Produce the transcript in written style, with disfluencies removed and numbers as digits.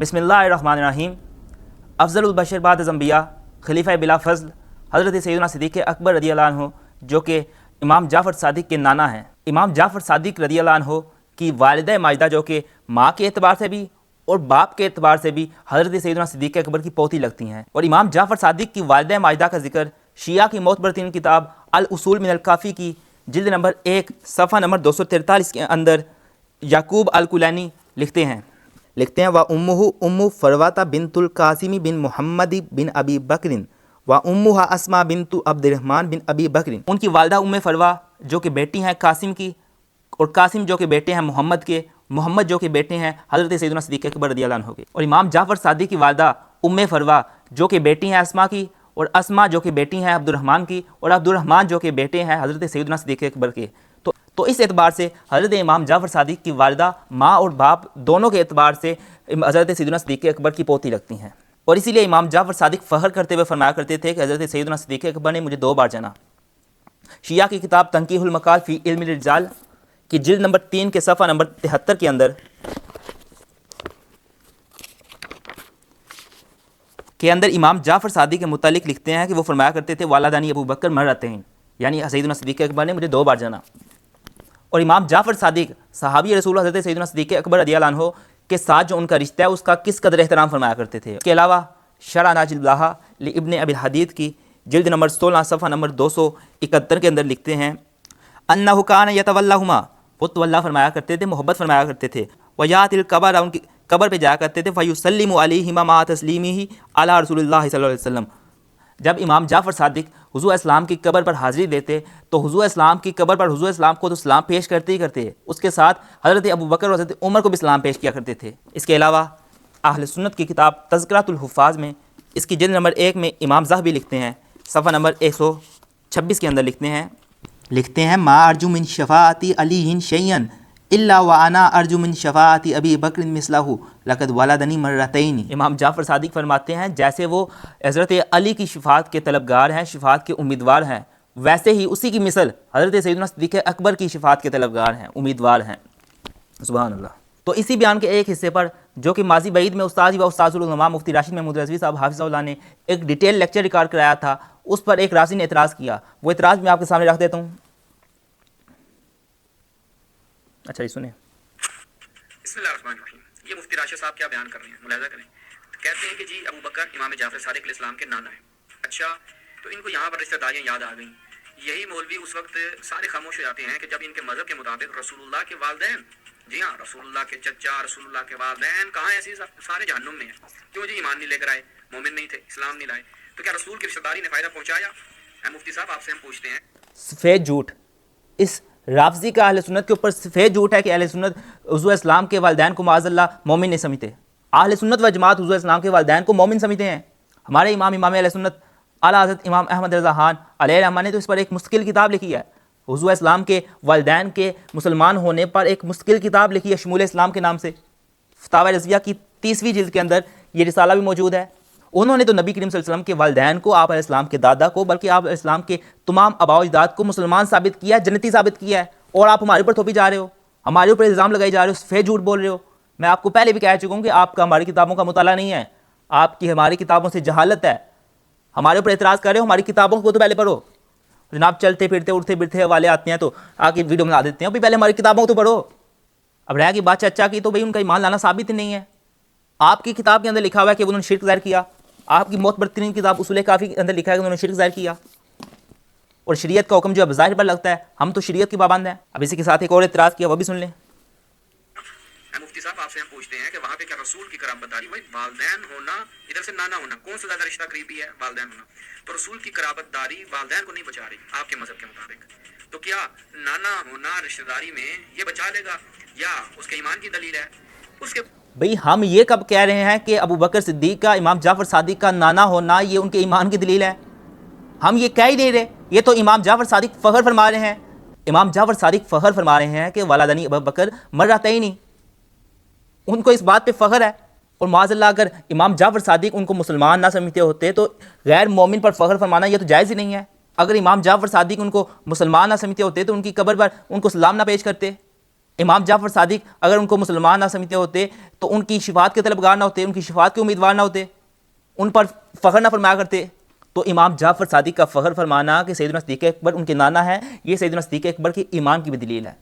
بسم اللہ الرحمن الرحیم۔ افضل البشر بعد از انبیاء خلیفہ بلا فضل حضرت سیدنا صدیق اکبر رضی اللہ عنہ، جو کہ امام جعفر صادق کے نانا ہیں۔ امام جعفر صادق رضی اللہ عنہ کی والدہ ماجدہ، جو کہ ماں کے اعتبار سے بھی اور باپ کے اعتبار سے بھی حضرت سیدنا صدیق اکبر کی پوتی لگتی ہیں، اور امام جعفر صادق کی والدہ ماجدہ کا ذکر شیعہ کی معتبر ترین کتاب الاصول من الکافی کی جلد نمبر 1 صفحہ نمبر 243 کے اندر یعقوب الکلینی لکھتے ہیں وَأُمُّهُ أُمُّ فروة بنت القاسم بن محمد بن ابی بکر وَأُمُّهَا اسماء بنت عبد الرحمن بن ابی بکر۔ ان کی والدہ فروہ جو کہ بیٹی ہیں قاسم کی، اور قاسم جو کہ بیٹے ہیں محمد کے، محمد جو کہ بیٹے ہیں حضرت سیدنا صدیق اکبر رضی اللہ عنہ کے، اور امام جعفر صادق کی والدہ فروہ جو کہ بیٹی ہیں اسما کی، اور اسما جو کہ بیٹی ہیں عبد الرحمن کی، اور عبد الرحمن جو کہ بیٹے ہیں حضرت سیدنا صدیق اکبر کے۔ تو اس اعتبار سے حضرت امام جعفر صادق کی والدہ ماں اور باپ دونوں کے اعتبار سے حضرت سیدنا صدیق اکبر کی پوتی لگتی ہیں، اور اسی لیے امام جعفر صادق فخر کرتے ہوئے فرمایا کرتے تھے کہ حضرت سیدنا صدیق اکبر نے مجھے 2 بار جنا۔ شیعہ کی کتاب تنقیح المقال فی علم الرجال کی جلد نمبر 3 کے صفحہ نمبر 73 کے اندر امام جعفر صادق کے متعلق لکھتے ہیں کہ وہ فرمایا کرتے تھے والدانی ابو بکر مرتین، یعنی سیدنا صدیق اکبر نے مجھے 2 بار جنا۔ اور امام جعفر صادق صحابی رسول حضرت سیدنا صدیق اکبر رضی اللہ عنہ کے ساتھ جو ان کا رشتہ ہے اس کا کس قدر احترام فرمایا کرتے تھے۔ اس کے علاوہ شرح ناج اللہ لابن ابی الحدید کی جلد نمبر 16 صفحہ نمبر 271 کے اندر لکھتے ہیں انہ کان یتولاہما، وہ تولا فرمایا کرتے تھے، محبت فرمایا کرتے تھے، ویات القبر، ان کی قبر پہ جایا کرتے تھے، فیسلم علیہما مع تسلیمہ علی رسول اللہ صلی اللہ علیہ وسلم۔ جب امام جعفر صادق حضور اسلام کی قبر پر حاضری دیتے تو حضور اسلام کی قبر پر حضور اسلام کو تو سلام پیش کرتے ہی کرتے، اس کے ساتھ حضرت ابو بکر اور حضرت عمر کو بھی سلام پیش کیا کرتے تھے۔ اس کے علاوہ اہل سنت کی کتاب تذکرۃ الحفاظ میں اس کی جلد نمبر 1 میں امام ذہبی لکھتے ہیں صفحہ نمبر 126 کے اندر لکھتے ہیں ما ارجو من شفاعت علی شیئا الا وانا ارجو من شفاعت ابی بکر مثلہ لقد ولدنی مرتین۔ امام جعفر صادق فرماتے ہیں جیسے وہ حضرت علی کی شفاعت کے طلبگار ہیں، شفاعت کے امیدوار ہیں، ویسے ہی اسی کی مثل حضرت سیدنا صدیق اکبر کی شفاعت کے طلبگار ہیں، امیدوار ہیں۔ سبحان اللہ۔ تو اسی بیان کے ایک حصے پر جو کہ ماضی بعید میں استاد و استاذ العلماء مفتی راشد محمود رضوی صاحب حافظہ اللہ نے ایک ڈیٹیل لیکچر ریکارڈ کرایا تھا، اس پر ایک راضی نے اعتراض کیا، وہ اعتراض میں آپ کے سامنے رکھ دیتا ہوں۔ اچھا جی سنیں۔ بسم اللہ الرحمن الرحیم۔ یہ مفتی راشد صاحب کیا بیان کر رہے ہیں، ملاحظہ کریں۔ کہتے ہیں کہ جی ابو بکر امام جعفر صادق علیہ السلام کے نانا ہیں۔ اچھا، تو ان کو یہاں پر رشتہ داریاں یاد آ گئیں۔ یہی مولوی اس وقت سارے خاموش ہو جاتے ہیں کہ جب ان کے مذہب کے مطابق رسول اللہ کے والدین، جی ہاں رسول اللہ کے چچا، رسول اللہ کے والدین کہاں ہیں؟ ایسے سارے جہنم میں ہیں۔ کیوں جی؟ ایمان نہیں لے کر آئے، مومن نہیں تھے، اسلام نہیں لائے، تو کیا رسول کی رشتہ داری نے فائدہ پہنچایا؟ مفتی صاحب آپ سے ہم پوچھتے ہیں۔ سفید جھوٹ اس رافضی کا اہل سنت کے اوپر سفید جھوٹ ہے کہ اہل سنت حضور اسلام کے والدین کو معاذ اللہ مومن نہیں سمجھتے۔ اہل سنت و جماعت حضور اسلام کے والدین کو مومن سمجھتے ہیں۔ ہمارے امام اہل سنت اعلیٰ حضرت امام احمد رضا خان علیہ الرحمہ نے تو اس پر ایک مستقل کتاب لکھی ہے، حضور اسلام کے والدین کے مسلمان ہونے پر ایک مستقل کتاب لکھی ہے شمول اسلام کے نام سے۔ فتاوی رضویہ کی 30ویں جلد کے اندر یہ رسالہ بھی موجود ہے۔ انہوں نے تو نبی کریم صلی اللہ علیہ وسلم کے والدین کو، آپ علیہ السلام کے دادا کو، بلکہ آپ علیہ السلام کے تمام آباء و اجداد کو مسلمان ثابت کیا ہے، جنتی ثابت کیا ہے، اور آپ ہمارے اوپر تھوپی جا رہے ہو، ہمارے اوپر الزام لگائی جا رہے ہو، سفید جھوٹ بول رہے ہو۔ میں آپ کو پہلے بھی کہہ چکا ہوں کہ آپ کا ہماری کتابوں کا مطالعہ نہیں ہے، آپ کی ہماری کتابوں سے جہالت ہے، ہمارے اوپر اعتراض کر رہے ہو، ہماری کتابوں کو تو پہلے پڑھو۔ جناب چلتے پھرتے اٹھتے بیٹھتے حوالے آتے ہیں تو آ کے ویڈیو بنا دیتے ہیں، ابھی پہلے ہماری کتابوں کو تو پڑھو۔ اب رہ گئی بات چچا کی، تو بھائی ان کا ایمان لانا ثابت ہی نہیں ہے۔ آپ کی کتاب کے اندر لکھا ہوا ہے کہ انہوں نے شرک ظاہر کیا، آپ کی معتبر ترین کتاب اصول کافی کے اندر لکھا ہے کہ انہوں نے شرک ظاہر کیا، اور شریعت کا حکم جو اب ظاہر پر لگتا ہے، ہم تو شریعت کی پابند ہیں۔ اب اسی کے ساتھ ایک اور اعتراض کیا، وہ بھی سن لیں۔ مفتی صاحب آپ سے ہم پوچھتے ہیں کہ وہاں پہ کیا رسول کی قرابت داری، بھائی والدین ہونا ادھر سے نانا ہونا کون سا زیادہ رشتہ قریبی ہے؟ والدین ہونا۔ تو رسول کی قرابت داری والدین کو نہیں بچا رہی آپ کے مذہب کے مطابق، تو کیا نانا ہونا رشتہ داری میں یہ بچا لے گا یا اس کے ایمان کی دلیل ہے؟ اس کے بھئی ہم یہ کب کہہ رہے ہیں کہ ابو بکر صدیق کا، امام جعفر صادق کا نانا ہونا یہ ان کے ایمان کی دلیل ہے؟ ہم یہ کہہ ہی نہیں رہے، یہ تو امام جعفر صادق فخر فرما رہے ہیں۔ امام جعفر صادق فخر فرما رہے ہیں کہ والدانی ابو بکر مرتین، ان کو اس بات پہ فخر ہے۔ اور معاذ اللہ اگر امام جعفر صادق ان کو مسلمان نہ سمجھتے ہوتے تو غیر مومن پر فخر فرمانا یہ تو جائز ہی نہیں ہے۔ اگر امام جعفر صادق ان کو مسلمان نہ سمجھتے ہوتے تو ان کی قبر پر ان کو سلام نہ پیش کرتے، امام جعفر صادق اگر ان کو مسلمان نہ سمجھتے ہوتے تو ان کی شفاعت کے طلبگار نہ ہوتے، ان کی شفاعت کے امیدوار نہ ہوتے، ان پر فخر نہ فرمایا کرتے. تو امام جعفر صادق کا فخر فرمانا کہ سیدنا صدیق اکبر ان کے نانا ہیں، یہ سیدنا صدیق اکبر کے ایمان کی بھی دلیل ہے.